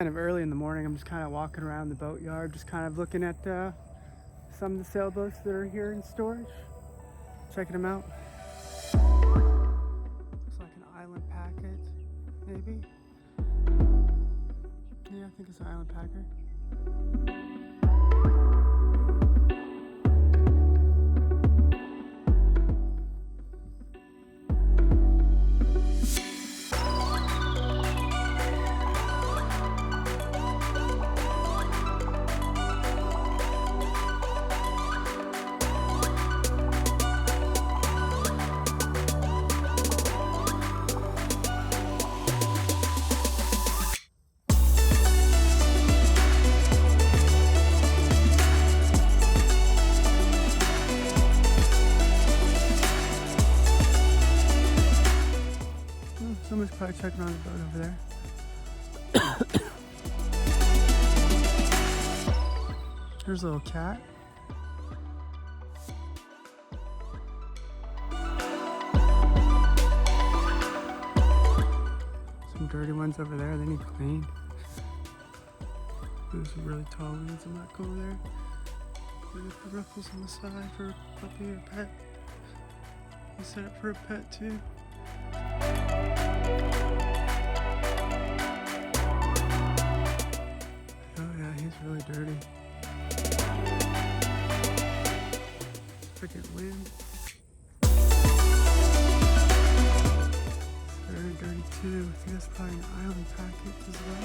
Kind of early in the morning. I'm just kind of walking around the boatyard, just kind of looking at some of the sailboats that are here in storage, checking them out. Looks like an island packet, maybe. Yeah, I think it's an island packer. Someone's probably checking on the boat over there. There's a little cat. Some dirty ones over there, they need cleaned. There's some really tall weeds I'm not going over there. There's the ruffles on the side for a puppy or pet. You set up for a pet too. Oh yeah, he's really dirty. Freaking wind. It's very dirty too. I think that's probably an island packet as well.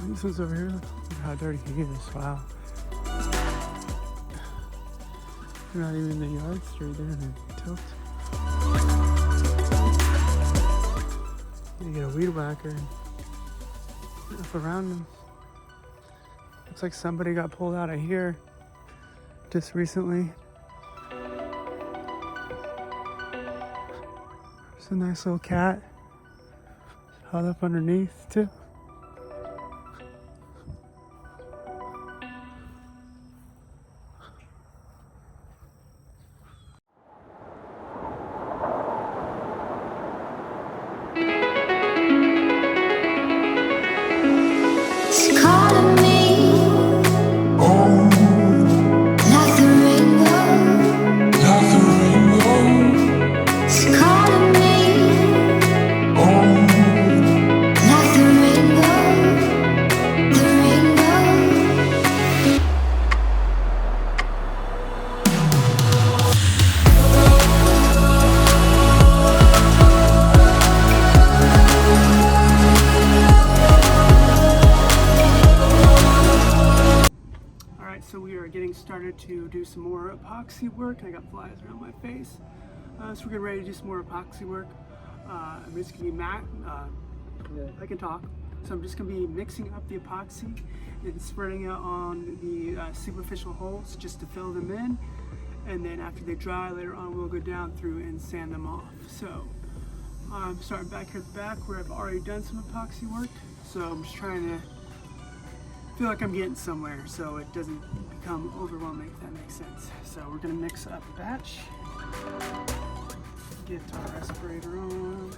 This one's over here. Look how dirty he is. Wow. They're not even in the yard straight there in the tilt. You get a weed whacker and up around them. Looks like somebody got pulled out of here just recently. There's a nice little cat held up underneath too. So we are getting started to do some more epoxy work. I got flies around my face. So we're getting ready to do some more epoxy work. I'm just gonna be matte. I can talk. So I'm just gonna be mixing up the epoxy and spreading it on the superficial holes just to fill them in. And then after they dry, later on we'll go down through and sand them off. So I'm starting back here at the back where I've already done some epoxy work. So I'm just trying to feel like I'm getting somewhere so it doesn't become overwhelming, if that makes sense. So we're gonna mix up a batch. Get our respirator on.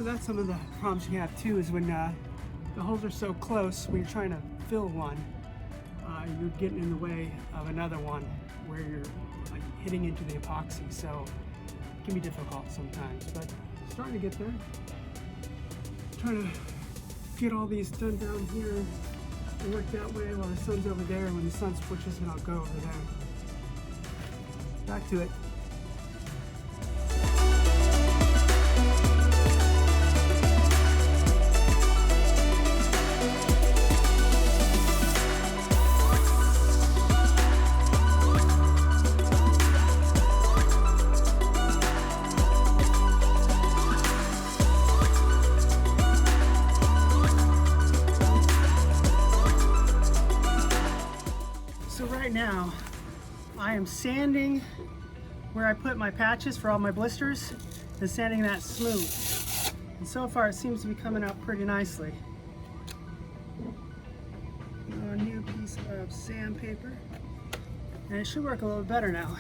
That's some of the problems you have too, is when the holes are so close, when you're trying to fill one, you're getting in the way of another one where you're like hitting into the epoxy. So it can be difficult sometimes, but starting to get there. Trying to get all these done down here and work that way while the sun's over there. When the sun switches, and I'll go over there. back to it. So right now, I am sanding where I put my patches for all my blisters and sanding that smooth. And so far it seems to be coming out pretty nicely. A new piece of sandpaper, and it should work a little better now.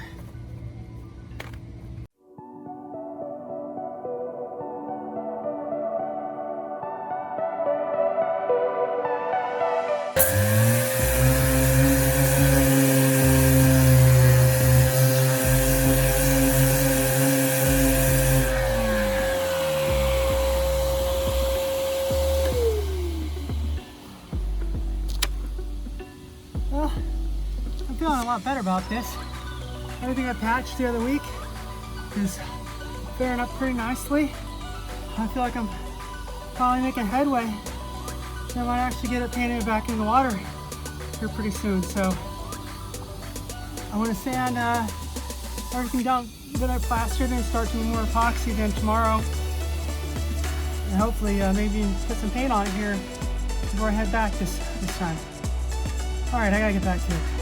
Well, I'm feeling a lot better about this. Everything I patched the other week is faring up pretty nicely. I feel like I'm finally making headway. I might actually get it painted back in the water here pretty soon. So I want to sand everything down that I plastered and start doing more epoxy then tomorrow. And hopefully maybe put some paint on it here before I head back this time. All right, I gotta get back to it.